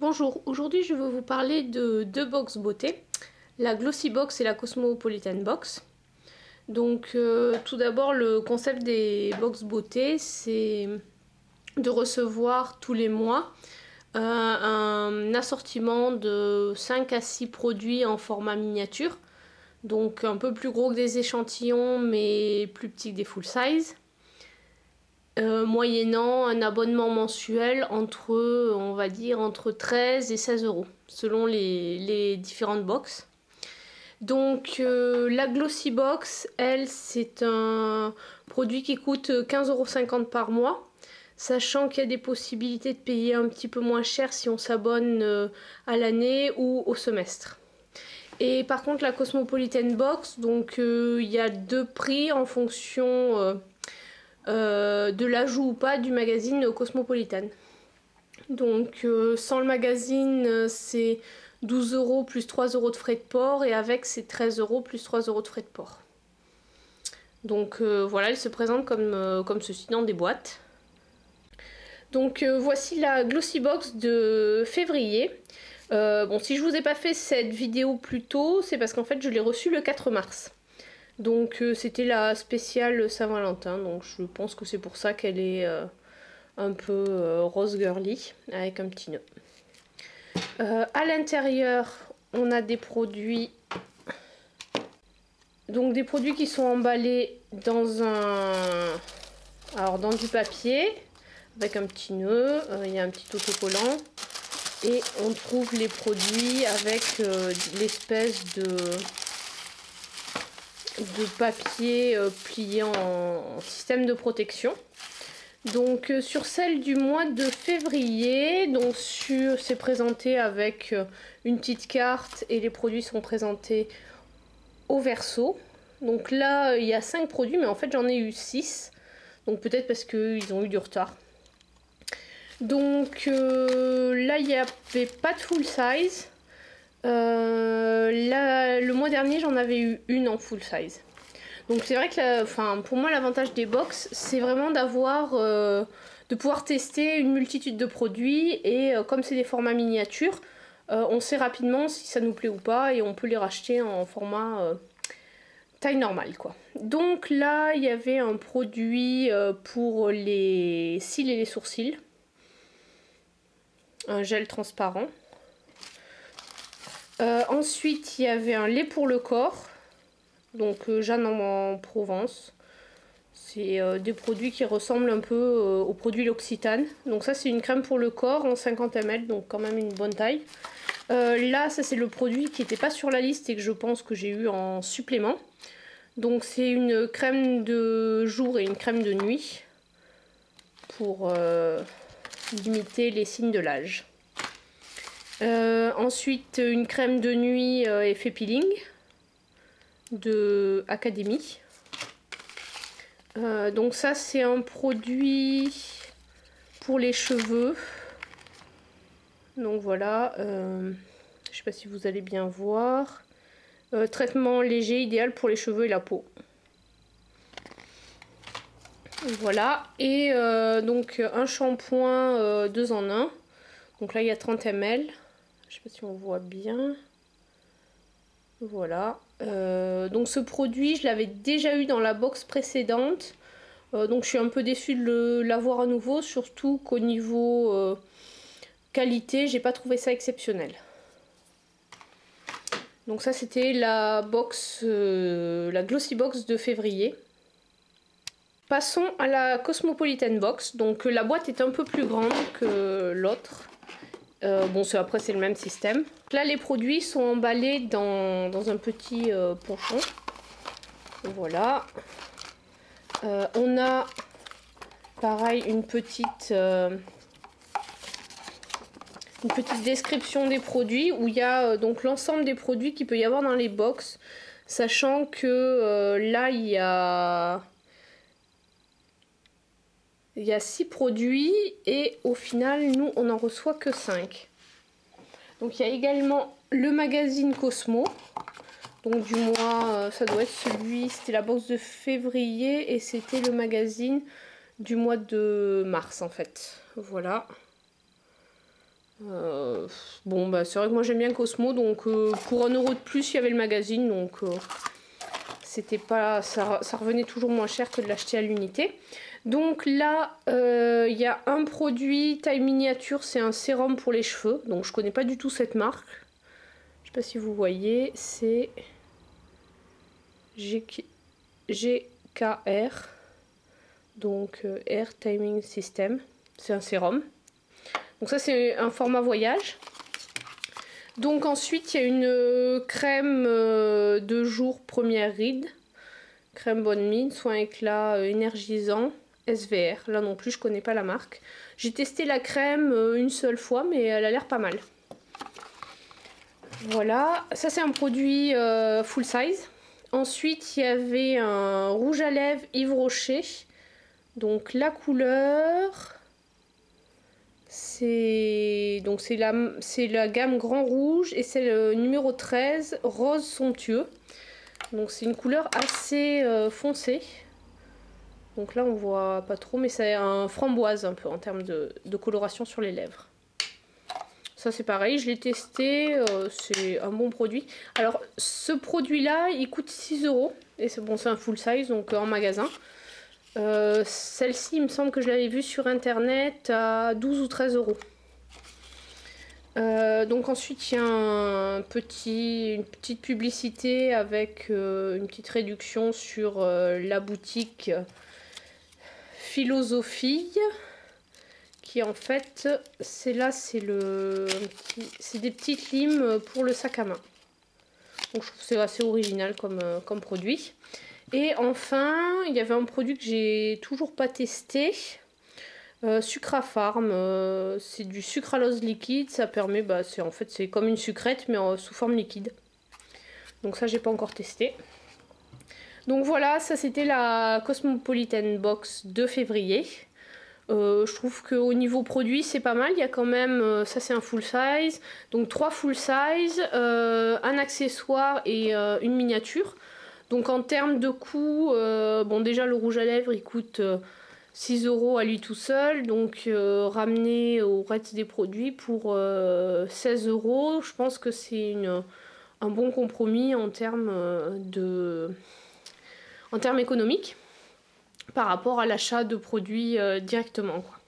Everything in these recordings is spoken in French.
Bonjour, aujourd'hui je vais vous parler de deux box beauté, la Glossy Box et la Cosmopolitan Box. Donc tout d'abord le concept des box beauté c'est de recevoir tous les mois un assortiment de 5 à 6 produits en format miniature. Donc un peu plus gros que des échantillons mais plus petits que des full size. Moyennant un abonnement mensuel on va dire, entre 13 et 16 euros, selon les différentes box. Donc la Glossy Box, elle, c'est un produit qui coûte 15,50 € par mois, sachant qu'il y a des possibilités de payer un petit peu moins cher si on s'abonne à l'année ou au semestre. Et par contre la Cosmopolitan Box, donc il y a deux prix en fonction de l'ajout ou pas du magazine Cosmopolitan. Donc sans le magazine c'est 12 € plus 3 € de frais de port, et avec c'est 13 € plus 3 € de frais de port. Donc voilà, elle se présente comme ceci dans des boîtes. Donc voici la Glossy Box de février. Bon, si je vous ai pas fait cette vidéo plus tôt, c'est parce qu'en fait je l'ai reçue le 4 mars. Donc c'était la spéciale Saint-Valentin, donc je pense que c'est pour ça qu'elle est un peu rose girly avec un petit nœud. À l'intérieur, on a des produits, donc des produits qui sont emballés dans dans du papier avec un petit nœud. Il y a un petit autocollant et on trouve les produits avec l'espèce de papier plié en système de protection. Donc sur celle du mois de février, donc c'est présenté avec une petite carte et les produits sont présentés au verso. Donc là il y a 5 produits, mais en fait j'en ai eu 6, donc peut-être parce qu'ils ont eu du retard. Donc là il n'y avait pas de full size. Là, le mois dernier j'en avais eu une en full size. Donc c'est vrai que pour moi l'avantage des box c'est vraiment de pouvoir tester une multitude de produits, et comme c'est des formats miniatures, on sait rapidement si ça nous plaît ou pas, et on peut les racheter en format taille normale quoi. Donc là il y avait un produit pour les cils et les sourcils, un gel transparent. Ensuite il y avait un lait pour le corps, donc Jeanne en Provence. C'est des produits qui ressemblent un peu aux produits L'Occitane. Donc ça c'est une crème pour le corps en 50 ml, donc quand même une bonne taille. Là ça c'est le produit qui n'était pas sur la liste et que je pense que j'ai eu en supplément. Donc c'est une crème de jour et une crème de nuit pour limiter les signes de l'âge. Ensuite une crème de nuit effet peeling de Academy. Donc ça c'est un produit pour les cheveux. Donc voilà, je sais pas si vous allez bien voir. Traitement léger, idéal pour les cheveux et la peau. Voilà, et donc un shampoing 2 en 1. Donc là il y a 30 ml. Je sais pas si on voit bien. Voilà. Donc ce produit je l'avais déjà eu dans la box précédente. Donc je suis un peu déçue de l'avoir à nouveau, surtout qu'au niveau qualité, j'ai pas trouvé ça exceptionnel. Donc ça c'était la Glossy Box de février. Passons à la Cosmopolitan Box. Donc la boîte est un peu plus grande que l'autre. Bon, après c'est le même système. Là les produits sont emballés dans un petit pochon. Voilà. On a pareil une petite description des produits où il y a donc l'ensemble des produits qu'il peut y avoir dans les box, sachant que là il y a 6 produits et au final nous on en reçoit que 5. Donc il y a également le magazine Cosmo, donc du mois, ça doit être c'était la box de février et c'était le magazine du mois de mars en fait. Voilà. bon, bah, c'est vrai que moi j'aime bien Cosmo, donc pour 1 € de plus, il y avait le magazine, donc c'était pas, ça revenait toujours moins cher que de l'acheter à l'unité. Donc là, il y a un produit taille miniature, c'est un sérum pour les cheveux, donc je connais pas du tout cette marque. Je sais pas si vous voyez, c'est GKR, donc Air Timing System, c'est un sérum. Donc ça c'est un format voyage. Donc ensuite il y a une crème de jour première ride, crème bonne mine, soin éclat énergisant, SVR. Là non plus je connais pas la marque. J'ai testé la crème une seule fois mais elle a l'air pas mal. Voilà, ça c'est un produit full size. Ensuite il y avait un rouge à lèvres Yves Rocher. Donc la couleur... c'est la gamme Grand Rouge et c'est le numéro 13, rose somptueux. Donc c'est une couleur assez foncée. Donc là on voit pas trop, mais c'est un framboise un peu en termes de coloration sur les lèvres. Ça c'est pareil, je l'ai testé, c'est un bon produit. Alors ce produit là il coûte 6 € et c'est bon, c'est un full size donc en magasin. Celle-ci il me semble que je l'avais vue sur internet à 12 ou 13 €. Donc ensuite il y a une petite publicité avec une petite réduction sur la boutique Philosophie, qui en fait c'est des petites limes pour le sac à main. Donc je trouve que c'est assez original comme produit. Et enfin il y avait un produit que j'ai toujours pas testé, Sucrafarm, c'est du sucralose liquide, ça permet, en fait c'est comme une sucrète mais sous forme liquide. Donc ça j'ai pas encore testé. Donc voilà, ça c'était la Cosmopolitan Box de février. Je trouve qu'au niveau produit c'est pas mal, il y a quand même, ça c'est un full size, donc 3 full size, un accessoire et une miniature. Donc en termes de coût, bon déjà le rouge à lèvres il coûte 6 € à lui tout seul, donc ramené au reste des produits pour 16 €, je pense que c'est un bon compromis en termes économiques par rapport à l'achat de produits directement, quoi.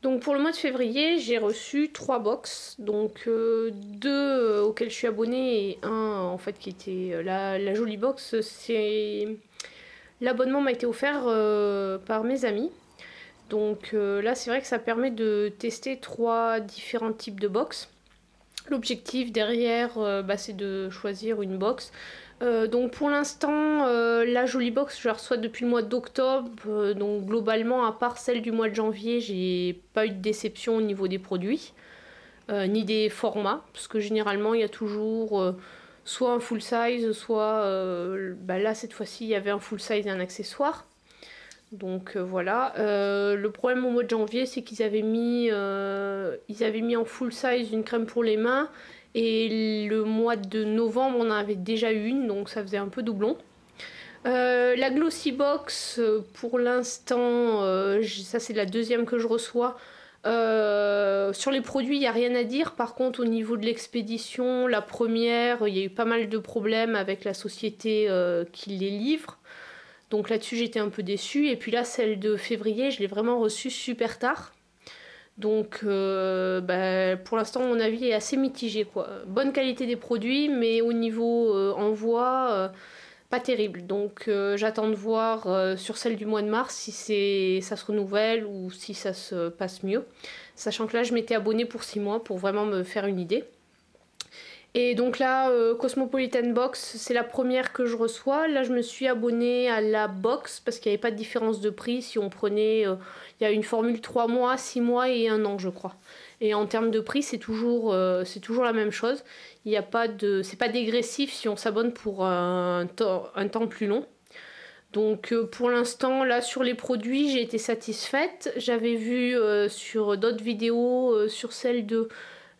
Donc pour le mois de février, j'ai reçu 3 box, donc 2 auxquelles je suis abonnée et un en fait qui était la jolie box. L'abonnement m'a été offert par mes amis. Donc là c'est vrai que ça permet de tester 3 différents types de box. L'objectif derrière c'est de choisir une box. Donc pour l'instant la jolie box je la reçois depuis le mois d'octobre, donc globalement à part celle du mois de janvier j'ai pas eu de déception au niveau des produits ni des formats, parce que généralement il y a toujours soit un full size, soit là cette fois-ci il y avait un full size et un accessoire. Donc voilà, le problème au mois de janvier c'est qu'ils avaient mis en full size une crème pour les mains, et le mois de novembre on en avait déjà une, donc ça faisait un peu doublon. La Glossy Box pour l'instant, ça c'est la deuxième que je reçois. Sur les produits il n'y a rien à dire, par contre au niveau de l'expédition, la première il y a eu pas mal de problèmes avec la société qui les livre. Donc là-dessus j'étais un peu déçue. Et puis là celle de février je l'ai vraiment reçue super tard. Donc pour l'instant mon avis est assez mitigé, quoi. Bonne qualité des produits mais au niveau envoi pas terrible. Donc j'attends de voir sur celle du mois de mars si ça se renouvelle ou si ça se passe mieux. Sachant que là je m'étais abonnée pour 6 mois pour vraiment me faire une idée. Et donc là, Cosmopolitan Box, c'est la première que je reçois. Là, je me suis abonnée à la box parce qu'il n'y avait pas de différence de prix. Si on prenait, il y a une formule 3 mois, 6 mois et 1 an, je crois. Et en termes de prix, c'est toujours la même chose. Il n'y a pas de, c'est pas dégressif si on s'abonne pour un temps plus long. Donc pour l'instant, là, sur les produits, j'ai été satisfaite. J'avais vu sur d'autres vidéos, sur celle de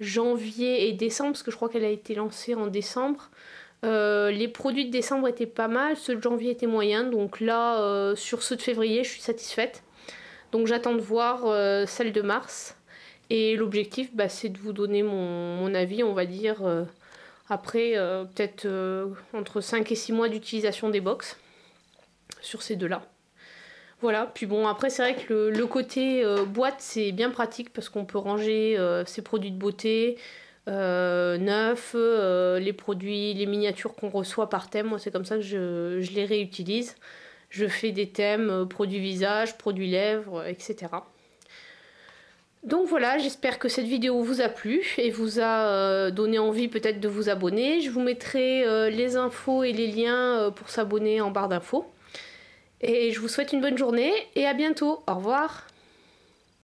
janvier et décembre, parce que je crois qu'elle a été lancée en décembre. Les produits de décembre étaient pas mal, ceux de janvier étaient moyens, donc là sur ceux de février je suis satisfaite. Donc j'attends de voir celle de mars. Et l'objectif, c'est de vous donner mon avis, on va dire, après peut-être entre 5 et 6 mois d'utilisation des box sur ces deux-là. Voilà, puis bon, après c'est vrai que le côté boîte, c'est bien pratique parce qu'on peut ranger ses produits de beauté neufs, les produits, les miniatures qu'on reçoit par thème. Moi, c'est comme ça que je les réutilise. Je fais des thèmes produits visage, produits lèvres, etc. Donc voilà, j'espère que cette vidéo vous a plu et vous a donné envie peut-être de vous abonner. Je vous mettrai les infos et les liens pour s'abonner en barre d'infos. Et je vous souhaite une bonne journée et à bientôt. Au revoir.